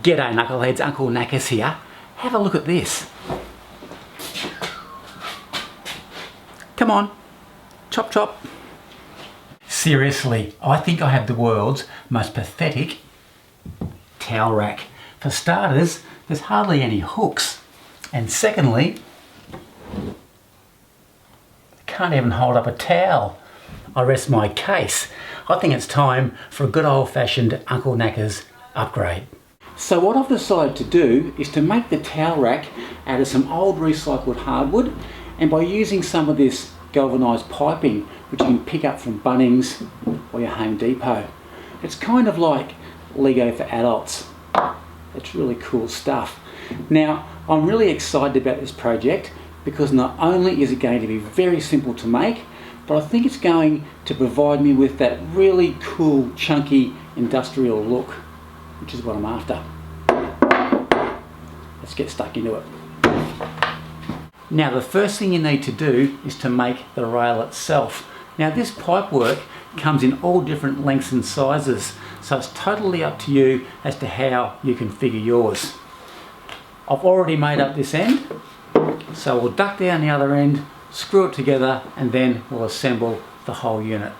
G'day knuckleheads, Uncle Knackers here. Have a look at this. Come on, chop chop. Seriously, I think I have the world's most pathetic towel rack. For starters, there's hardly any hooks. And secondly, I can't even hold up a towel. I rest my case. I think it's time for a good old-fashioned Uncle Knackers upgrade. So what I've decided to do is to make the towel rack out of some old recycled hardwood, and by using some of this galvanized piping which you can pick up from Bunnings or your Home Depot. It's kind of like Lego for adults. It's really cool stuff. Now I'm really excited about this project because not only is it going to be very simple to make, but I think it's going to provide me with that really cool chunky industrial look, which is what I'm after. Let's get stuck into it. Now the first thing you need to do is to make the rail itself. Now this pipework comes in all different lengths and sizes, so it's totally up to you as to how you configure yours. I've already made up this end, so we'll duck down the other end, screw it together, and then we'll assemble the whole unit.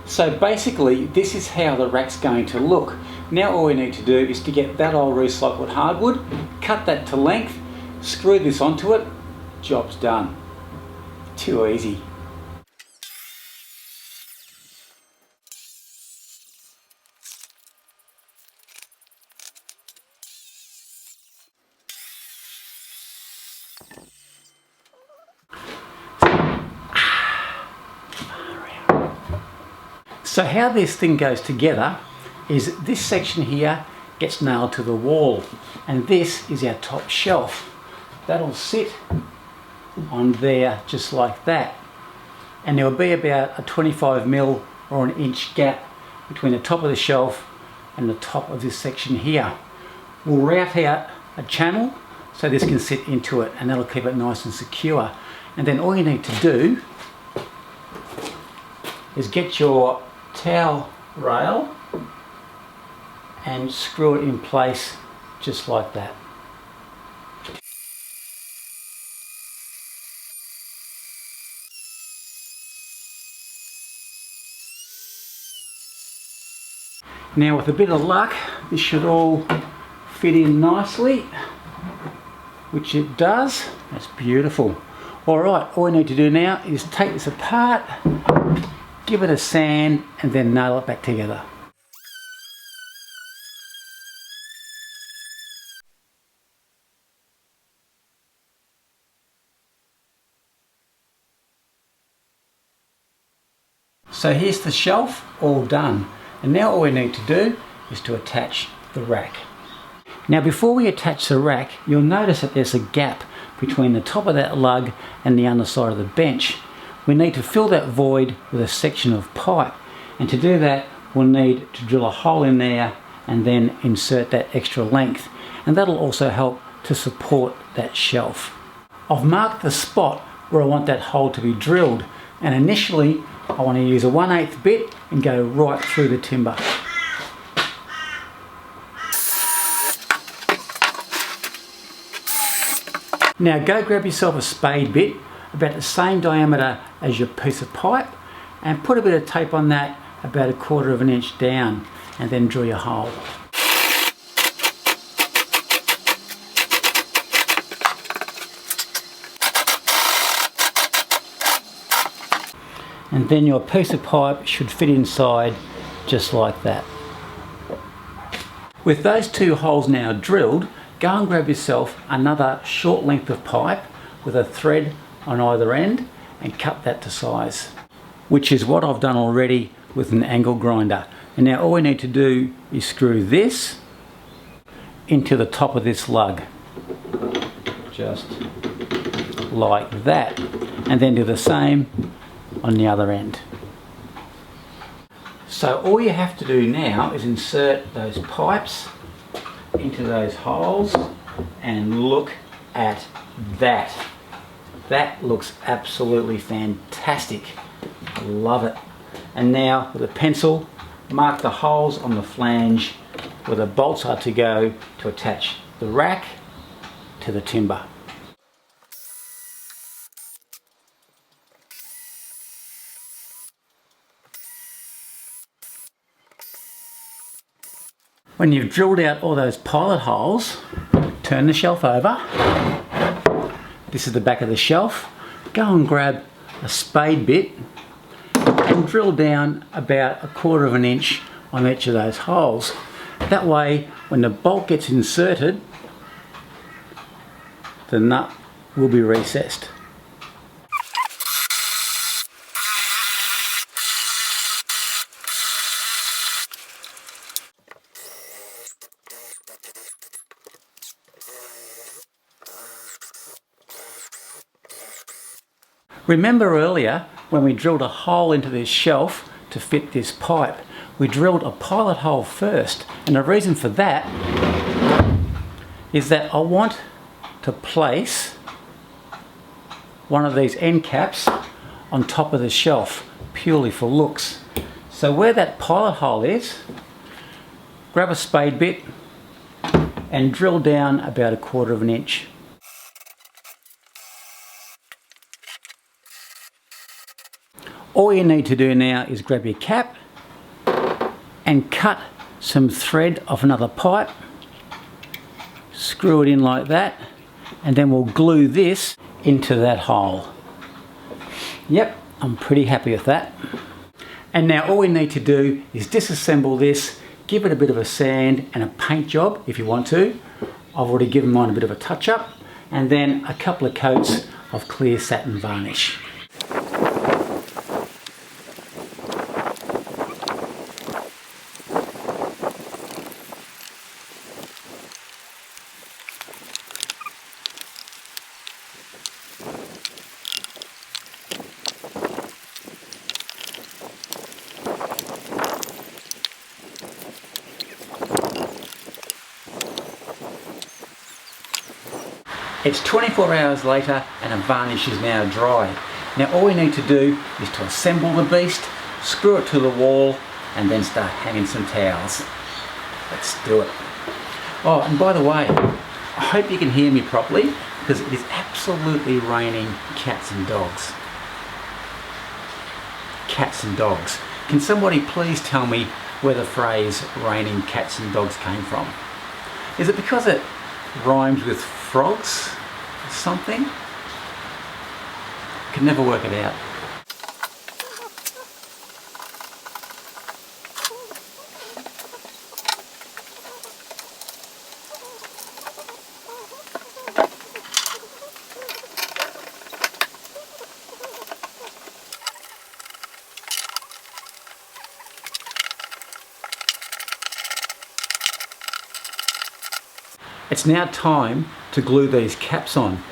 So basically this is how the rack's going to look. Now all we need to do is to get that old recycled hardwood, cut that to length, screw this onto it, job's done. Too easy. So how this thing goes together is this section here gets nailed to the wall, and this is our top shelf. That'll sit on there just like that, and there will be about a 25mm or an inch gap between the top of the shelf and the top of this section here. We'll route out a channel so this can sit into it, and that'll keep it nice and secure. And then all you need to do is get your towel rail and screw it in place just like that. Now with a bit of luck this should all fit in nicely, which it does. That's beautiful. Alright, all we need to do now is take this apart, give it a sand, and then nail it back together. So here's the shelf all done, and now all we need to do is to attach the rack. Now before we attach the rack, you'll notice that there's a gap between the top of that lug and the underside of the bench. We need to fill that void with a section of pipe, and to do that we'll need to drill a hole in there and then insert that extra length, and that'll also help to support that shelf. I've marked the spot where I want that hole to be drilled, and initially I want to use a 1/8 bit and go right through the timber. Now go grab yourself a spade bit about the same diameter as your piece of pipe, and put a bit of tape on that about 1/4 of an inch down, and then drill your hole. And then your piece of pipe should fit inside just like that. With those two holes now drilled, go and grab yourself another short length of pipe with a thread on either end and cut that to size, which is what I've done already with an angle grinder. And now all we need to do is screw this into the top of this lug, just like that, and then do the same on the other end. So all you have to do now is insert those pipes into those holes, and look at that. That looks absolutely fantastic. I love it. And now with a pencil, mark the holes on the flange where the bolts are to go to attach the rack to the timber. When you've drilled out all those pilot holes, turn the shelf over. This is the back of the shelf. Go and grab a spade bit and drill down about 1/4 of an inch on each of those holes. That way, when the bolt gets inserted, the nut will be recessed. Remember earlier when we drilled a hole into this shelf to fit this pipe? We drilled a pilot hole first, and the reason for that is that I want to place one of these end caps on top of the shelf purely for looks. So where that pilot hole is, grab a spade bit and drill down about 1/4 of an inch. All you need to do now is grab your cap and cut some thread off another pipe, screw it in like that, and then we'll glue this into that hole. Yep, I'm pretty happy with that. And now all we need to do is disassemble this, give it a bit of a sand and a paint job if you want to. I've already given mine a bit of a touch up, and then a couple of coats of clear satin varnish. It's 24 hours later and the varnish is now dry. Now all we need to do is to assemble the beast, screw it to the wall, and then start hanging some towels. Let's do it. Oh, and by the way, I hope you can hear me properly because it is absolutely raining cats and dogs. Cats and dogs. Can somebody please tell me where the phrase raining cats and dogs came from? Is it because it rhymes with frogs or something? Can never work it out. It's now time to glue these caps on.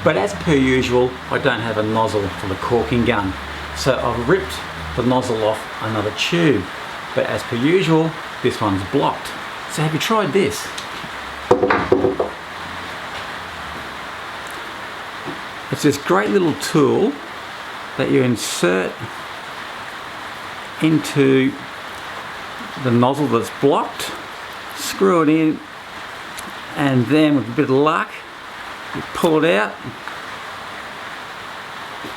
But as per usual, I don't have a nozzle for the caulking gun. So I've ripped the nozzle off another tube. But as per usual, this one's blocked. So have you tried this? It's this great little tool that you insert into the nozzle that's blocked, screw it in, and then with a bit of luck, you pull it out.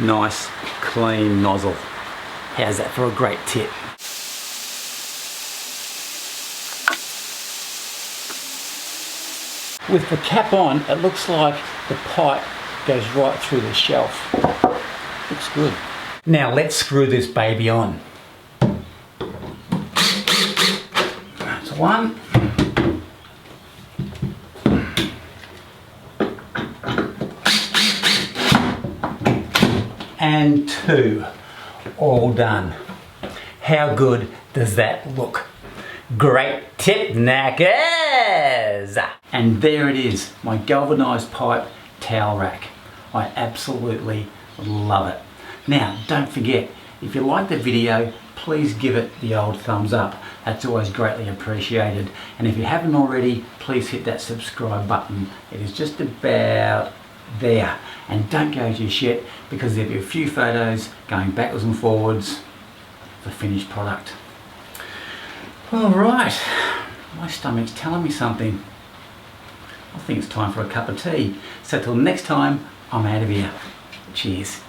Nice, clean nozzle. How's that for a great tip? With the cap on, it looks like the pipe goes right through the shelf. Looks good. Now let's screw this baby on. That's one. And two, all done. How good does that look? Great tip, knackers! And there it is, my galvanized pipe towel rack. I absolutely love it. Now, don't forget, if you like the video, please give it the old thumbs up. That's always greatly appreciated. And if you haven't already, please hit that subscribe button. It is just about there. And don't go just yet, because there'll be a few photos going backwards and forwards, the finished product. All right, my stomach's telling me something. I think it's time for a cup of tea. So till next time, I'm out of here. Cheers.